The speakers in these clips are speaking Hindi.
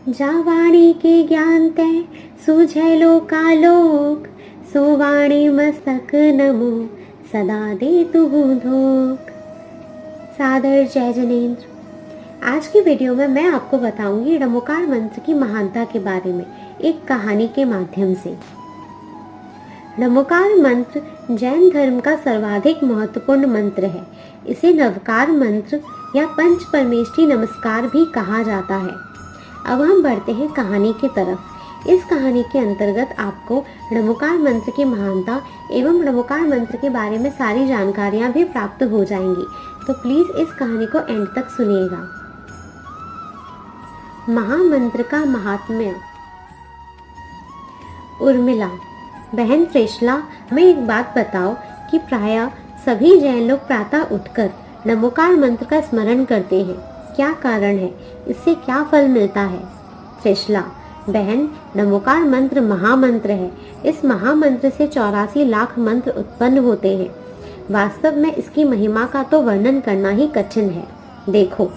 जा वाणी के ज्ञान तै सूझै लोकालोक, सो वाणी मस्तक नमो सदा दे तुहु धोक। सादर जय जनेन्द्र। आज की वीडियो में मैं आपको बताऊंगी ड़मोकार मंत्र की महानता के बारे में एक कहानी के माध्यम से। ड़मोकार मंत्र जैन धर्म का सर्वाधिक महत्वपूर्ण मंत्र है। इसे नवकार मंत्र या पंच परमेष्ठी नमस्कार भी कहा जाता है। अब हम बढ़ते हैं कहानी की तरफ। इस कहानी के अंतर्गत आपको ड़मोकार मंत्र की महानता एवं ड़मोकार मंत्र के बारे में सारी जानकारियां भी प्राप्त हो जाएंगी, तो प्लीज इस कहानी को एंड तक सुनिएगा। महामंत्र का महात्म्य। उर्मिला, बहन त्रिशला, हमें एक बात बताओ कि प्रायः सभी जैन लोग प्रातः उठकर ड़मोकार मंत्र का स्मरण करते हैं। क्या कारण है? इससे क्या फल मिलता है? त्रिशला, बहन, ड़मोकार मंत्र महामंत्र है। इस महामंत्र से 84 लाख मंत्र उत्पन्न होते हैं। वास्तव में इसकी महिमा का तो वर्णन करना ही कठिन है। देखो,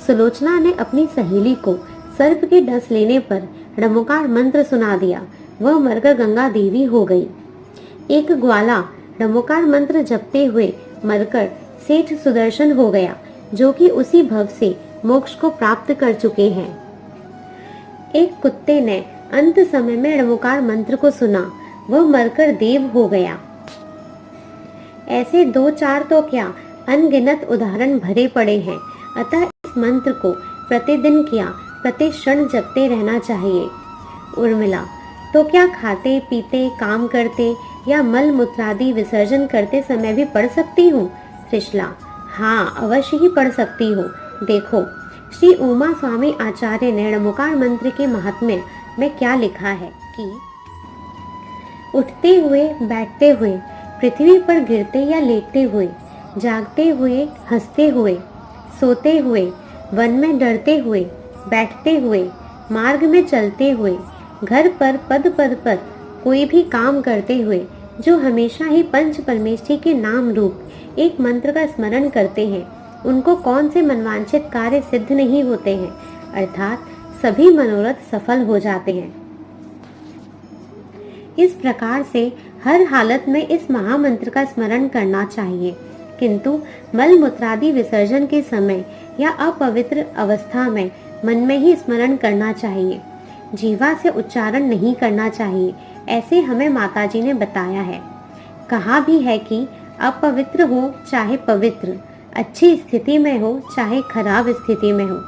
सुलोचना ने अपनी सहेली को सर्प के डस लेने पर ड़मोकार मंत्र सुना दिया। वह मरकर गंगा देवी हो गई। एक ग्वाला ड़मोकार मंत्र जपते हुए मरकर सेठ सुदर्शन हो गया, जो कि उसी भव से मोक्ष को प्राप्त कर चुके हैं। एक कुत्ते ने अंत समय में ड़मोकार मंत्र को सुना, वह मरकर देव हो गया। ऐसे 2-4 तो क्या, अनगिनत उदाहरण भरे पड़े हैं। अतः इस मंत्र को प्रतिदिन क्या प्रति क्षण जपते रहना चाहिए। उर्मिला, तो क्या खाते पीते, काम करते या मल मूत्रादि विसर्जन करते समय भी पढ़ सकती हूँ? त्रिशला, हाँ, अवश्य ही पढ़ सकती हो। देखो, श्री उमा स्वामी आचार्य ने ड़मोकार मंत्र के महात्म्य में क्या लिखा है कि उठते हुए, बैठते हुए, पृथ्वी पर गिरते या लेटते हुए, जागते हुए, हंसते हुए, सोते हुए, वन में डरते हुए, बैठते हुए, मार्ग में चलते हुए, घर पर, पद पर कोई भी काम करते हुए, जो हमेशा ही पंच परमेष्ठी के नाम रूप एक मंत्र का स्मरण करते हैं, उनको कौन से मनवांछित कार्य सिद्ध नहीं होते हैं, अर्थात सभी मनोरथ सफल हो जाते हैं। इस प्रकार से हर हालत में इस महामंत्र का स्मरण करना चाहिए, किंतु मल मूत्रादि विसर्जन के समय या अपवित्र अवस्था में मन में ही स्मरण करना चाहिए। जीवा से उच्चारण नहीं करना चाहिए, ऐसे हमें माताजी ने बताया है। कहा भी है कि अपवित्र हो चाहे पवित्र, अच्छी स्थिति में हो चाहे खराब स्थिति में हो,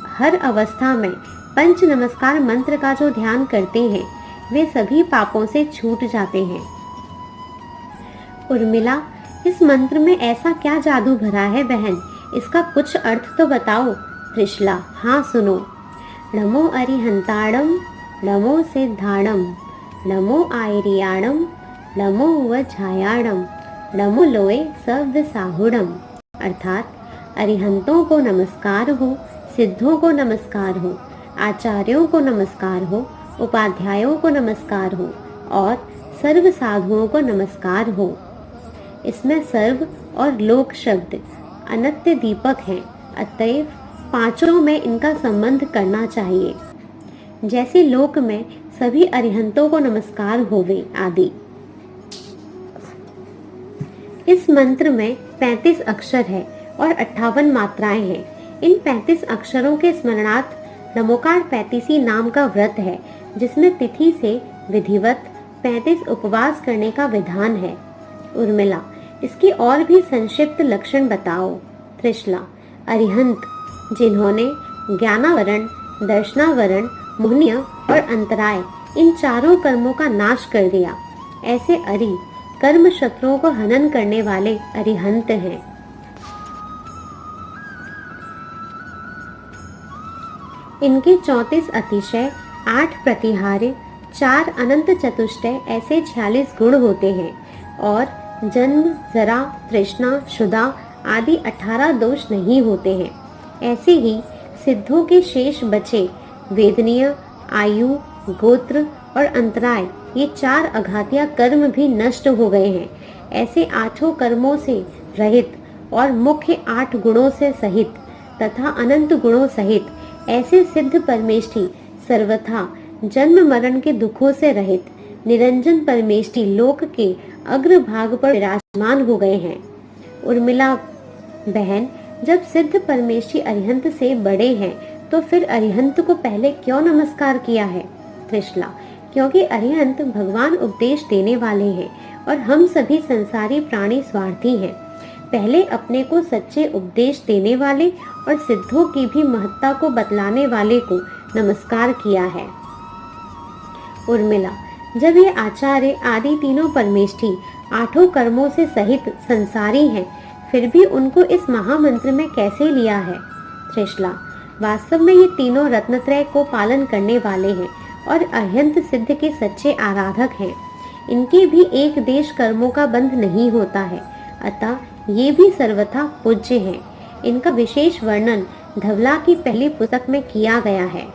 हर अवस्था में पंच नमस्कार मंत्र का जो ध्यान करते हैं, वे सभी पापों से छूट जाते हैं। उर्मिला, इस मंत्र में ऐसा क्या जादू भरा है बहन? इसका कुछ अर्थ तो बताओ। त्रिशला, हाँ सुनो। नमो अरिहंताणम, नमो सिद्धाणम, नमो आयरियाणम, नमो वज्रायाणम, नमो लोए सव्यसाहुणम। अर्थात अरिहंतों को नमस्कार हो, सिद्धों को नमस्कार हो, आचार्यों को नमस्कार हो, उपाध्यायों को नमस्कार हो और सर्व साधुओं को नमस्कार हो। इसमें सर्व और लोक शब्द अनत्य दीपक हैं, अतएव पांचों में इनका संबंध करना चाहिए। जैसे लोक में सभी अरिहंतों को नमस्कार होवे आदि। इस मंत्र में 35 अक्षर है और 58 मात्राएं हैं। इन 35 अक्षरों के स्मरणार्थ ड़मोकार 35 नाम का व्रत है, जिसमें तिथि से विधिवत 35 उपवास करने का विधान है। उर्मिला, इसकी और भी संक्षिप्त लक्षण बताओ। त्रिशला, अरिहंत जिन्होंने ज्ञानावरण, दर्शनावरण, मुह्य और अंतराय इन चारों कर्मों का नाश कर दिया, ऐसे अरि कर्म शत्रुओं को हनन करने वाले अरिहंत हैं। इनके 34 अतिशय, 8 प्रतिहार्य, 4 अनंत चतुष्टय ऐसे 46 गुण होते हैं और जन्म, जरा, तृष्णा, क्षुधा आदि 18 दोष नहीं होते हैं। ऐसे ही सिद्धों के शेष बचे वेदनीय, आयु, गोत्र और अंतराय, ये 4 अघातिया कर्म भी नष्ट हो गए हैं। ऐसे 8 कर्मों से रहित और मुख्य 8 गुणों से सहित तथा अनंत गुणों सहित ऐसे सिद्ध परमेष्ठी सर्वथा जन्म मरण के दुखों से रहित निरंजन परमेष्टि लोक के अग्रभाग पर विराजमान हो गए हैं। उर्मिला बहन, जब सिद्ध परमेष्टि अरिहंत से बड़े हैं तो फिर अरिहंत को पहले क्यों नमस्कार किया है? त्रिशला, क्योंकि अरिहंत भगवान उपदेश देने वाले हैं और हम सभी संसारी प्राणी स्वार्थी हैं। पहले अपने को सच्चे उपदेश देने वाले और सिद्धों की भी महत्ता को बतलाने वाले को नमस्कार किया है। उर्मिला, जब ये आचार्य आदि तीनों परमेष्टि आठों कर्मों से सहित संसारी हैं, फिर भी उनको इस महामंत्र में कैसे लिया है? त्रिशला, वास्तव में ये तीनों रत्नत्रय को पालन करने वाले हैं और अरिहंत सिद्ध के सच्चे आराधक हैं। इनके भी एक देश कर्मों का बंध नहीं होता है, अतः ये भी सर्वथा पूज्य हैं। इनका विशेष वर्णन धवला की पहली पुस्तक में किया गया है।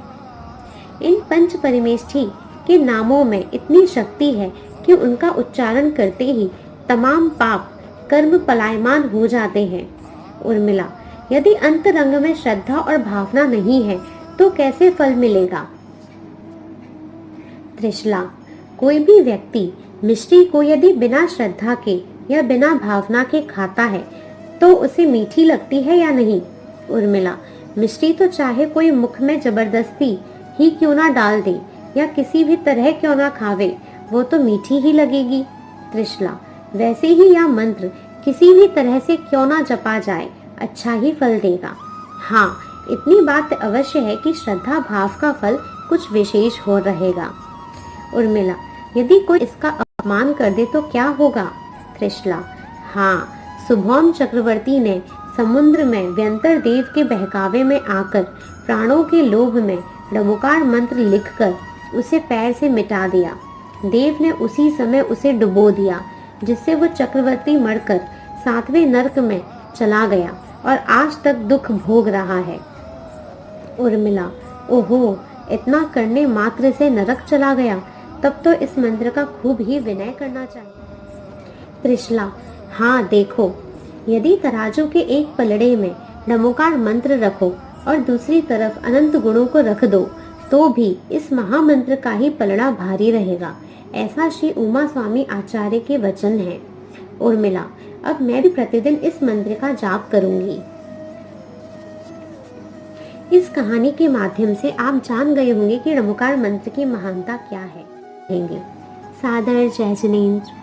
इन पंच परमेष्ठि के नामों में इतनी शक्ति है कि उनका उच्चारण करते ही तमाम पाप कर्म पलायमान हो जाते हैं। उर्मिला, यदि अंतरंग में श्रद्धा और भावना नहीं है तो कैसे फल मिलेगा? त्रिशला, कोई भी व्यक्ति मिष्टी को यदि बिना श्रद्धा के या बिना भावना के खाता है तो उसे मीठी लगती है या नहीं? उर्मिला, मिष्टी तो चाहे कोई मुख में जबरदस्ती ही क्यों ना डाल दे या किसी भी तरह क्यों ना खावे, वो तो मीठी ही लगेगी। त्रिशला, वैसे ही यह मंत्र किसी भी तरह से क्यों ना जपा जाए, अच्छा ही फल देगा। हाँ, इतनी बात अवश्य है कि श्रद्धा भाव का फल कुछ विशेष हो रहेगा। उर्मिला, यदि कोई इसका अपमान कर दे तो क्या होगा? त्रिशला, हाँ, सुभौम चक्रवर्ती ने समुद्र में व्यंतर देव के बहकावे में आकर प्राणों के लोभ में डमुकार मंत्र लिखकर उसे पैर से मिटा दिया। देव ने उसी समय उसे डुबो दिया, जिससे वो चक्रवर्ती मरकर 7वें नरक में चला गया और आज तक दुख भोग रहा है। उर्मिला, ओहो, इतना करने मात्र से नरक चला गया, तब तो इस मंत्र का खूब ही विनय करना चाहिए। त्रिशला, हाँ देखो, यदि तराजू के एक पलड़े में नमोकार मंत्र रखो और दूसरी तरफ अनंत गुणों को रख दो तो भी इस महामंत्र का ही पलड़ा भारी रहेगा। ऐसा श्री उमा स्वामी आचार्य के वचन हैं। उर्मिला, अब मैं भी प्रतिदिन इस मंत्र का जाप करूंगी। इस कहानी के माध्यम से आप जान गए होंगे कि नमोकार मंत्र की महानता क्या है। सादर जय जिनेंद्र।